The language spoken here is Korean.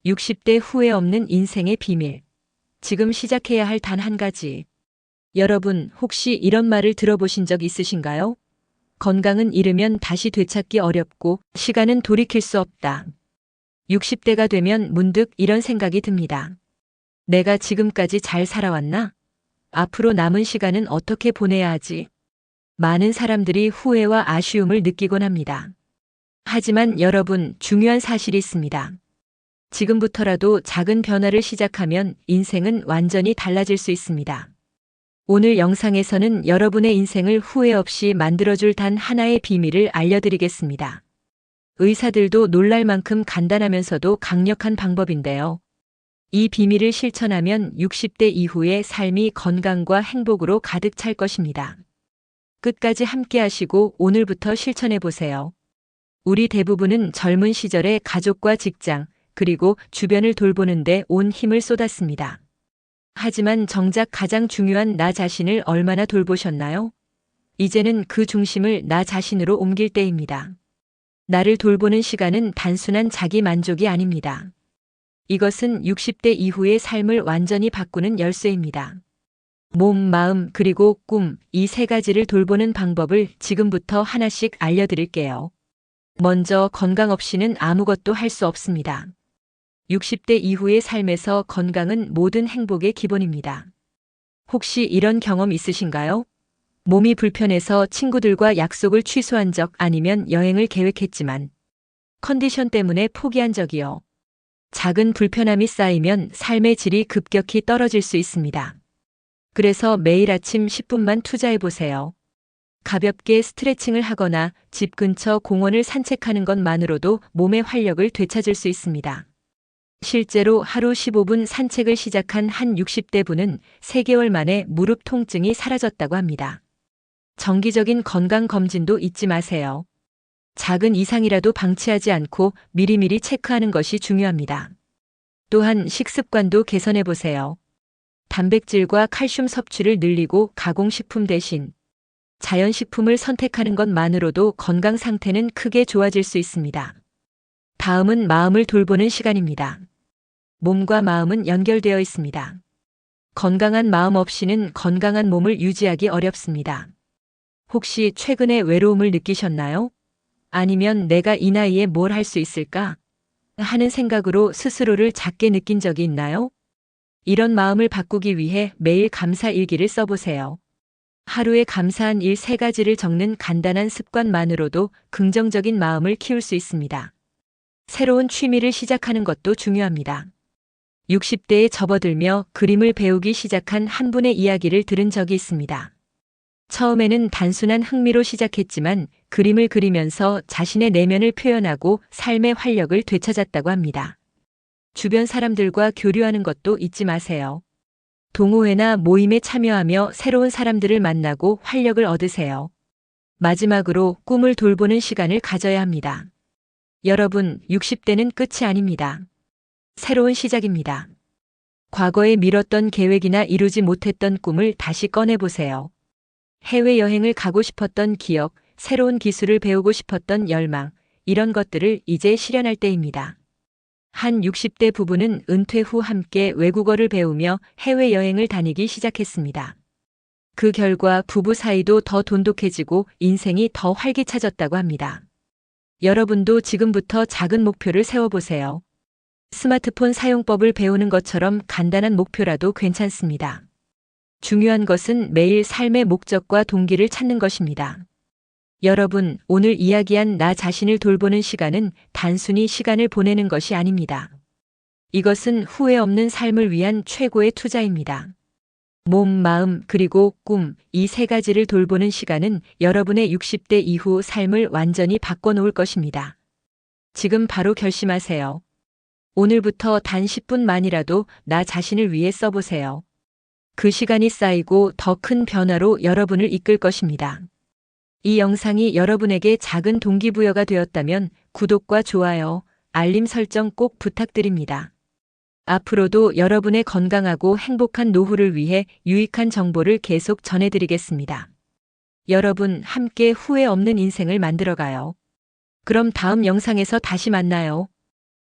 60대 후회 없는 인생의 비밀. 지금 시작해야 할 단 한 가지. 여러분, 혹시 이런 말을 들어보신 적 있으신가요? 건강은 잃으면 다시 되찾기 어렵고 시간은 돌이킬 수 없다. 60대가 되면 문득 이런 생각이 듭니다. 내가 지금까지 잘 살아왔나? 앞으로 남은 시간은 어떻게 보내야 하지? 많은 사람들이 후회와 아쉬움을 느끼곤 합니다. 하지만 여러분, 중요한 사실이 있습니다. 지금부터라도 작은 변화를 시작하면 인생은 완전히 달라질 수 있습니다. 오늘 영상에서는 여러분의 인생을 후회 없이 만들어줄 단 하나의 비밀을 알려드리겠습니다. 의사들도 놀랄 만큼 간단하면서도 강력한 방법인데요. 이 비밀을 실천하면 60대 이후의 삶이 건강과 행복으로 가득 찰 것입니다. 끝까지 함께 하시고 오늘부터 실천해 보세요. 우리 대부분은 젊은 시절에 가족과 직장, 그리고 주변을 돌보는데 온 힘을 쏟았습니다. 하지만 정작 가장 중요한 나 자신을 얼마나 돌보셨나요? 이제는 그 중심을 나 자신으로 옮길 때입니다. 나를 돌보는 시간은 단순한 자기 만족이 아닙니다. 이것은 60대 이후의 삶을 완전히 바꾸는 열쇠입니다. 몸, 마음, 그리고 꿈, 이 세 가지를 돌보는 방법을 지금부터 하나씩 알려드릴게요. 먼저 건강 없이는 아무것도 할 수 없습니다. 60대 이후의 삶에서 건강은 모든 행복의 기본입니다. 혹시 이런 경험 있으신가요? 몸이 불편해서 친구들과 약속을 취소한 적 아니면 여행을 계획했지만 컨디션 때문에 포기한 적이요. 작은 불편함이 쌓이면 삶의 질이 급격히 떨어질 수 있습니다. 그래서 매일 아침 10분만 투자해 보세요. 가볍게 스트레칭을 하거나 집 근처 공원을 산책하는 것만으로도 몸의 활력을 되찾을 수 있습니다. 실제로 하루 15분 산책을 시작한 한 60대 분은 3개월 만에 무릎 통증이 사라졌다고 합니다. 정기적인 건강검진도 잊지 마세요. 작은 이상이라도 방치하지 않고 미리미리 체크하는 것이 중요합니다. 또한 식습관도 개선해 보세요. 단백질과 칼슘 섭취를 늘리고 가공식품 대신 자연식품을 선택하는 것만으로도 건강 상태는 크게 좋아질 수 있습니다. 다음은 마음을 돌보는 시간입니다. 몸과 마음은 연결되어 있습니다. 건강한 마음 없이는 건강한 몸을 유지하기 어렵습니다. 혹시 최근에 외로움을 느끼셨나요? 아니면 내가 이 나이에 뭘 할 수 있을까? 하는 생각으로 스스로를 작게 느낀 적이 있나요? 이런 마음을 바꾸기 위해 매일 감사 일기를 써보세요. 하루에 감사한 일 3가지를 적는 간단한 습관만으로도 긍정적인 마음을 키울 수 있습니다. 새로운 취미를 시작하는 것도 중요합니다. 60대에 접어들며 그림을 배우기 시작한 한 분의 이야기를 들은 적이 있습니다. 처음에는 단순한 흥미로 시작했지만 그림을 그리면서 자신의 내면을 표현하고 삶의 활력을 되찾았다고 합니다. 주변 사람들과 교류하는 것도 잊지 마세요. 동호회나 모임에 참여하며 새로운 사람들을 만나고 활력을 얻으세요. 마지막으로 꿈을 돌보는 시간을 가져야 합니다. 여러분, 60대는 끝이 아닙니다. 새로운 시작입니다. 과거에 미뤘던 계획이나 이루지 못했던 꿈을 다시 꺼내보세요. 해외여행을 가고 싶었던 기억, 새로운 기술을 배우고 싶었던 열망, 이런 것들을 이제 실현할 때입니다. 한 60대 부부는 은퇴 후 함께 외국어를 배우며 해외여행을 다니기 시작했습니다. 그 결과 부부 사이도 더 돈독해지고 인생이 더 활기차졌다고 합니다. 여러분도 지금부터 작은 목표를 세워보세요. 스마트폰 사용법을 배우는 것처럼 간단한 목표라도 괜찮습니다. 중요한 것은 매일 삶의 목적과 동기를 찾는 것입니다. 여러분, 오늘 이야기한 나 자신을 돌보는 시간은 단순히 시간을 보내는 것이 아닙니다. 이것은 후회 없는 삶을 위한 최고의 투자입니다. 몸, 마음, 그리고 꿈, 이 3가지를 돌보는 시간은 여러분의 60대 이후 삶을 완전히 바꿔놓을 것입니다. 지금 바로 결심하세요. 오늘부터 단 10분만이라도 나 자신을 위해 써보세요. 그 시간이 쌓이고 더 큰 변화로 여러분을 이끌 것입니다. 이 영상이 여러분에게 작은 동기부여가 되었다면 구독과 좋아요, 알림 설정 꼭 부탁드립니다. 앞으로도 여러분의 건강하고 행복한 노후를 위해 유익한 정보를 계속 전해드리겠습니다. 여러분, 함께 후회 없는 인생을 만들어가요. 그럼 다음 영상에서 다시 만나요.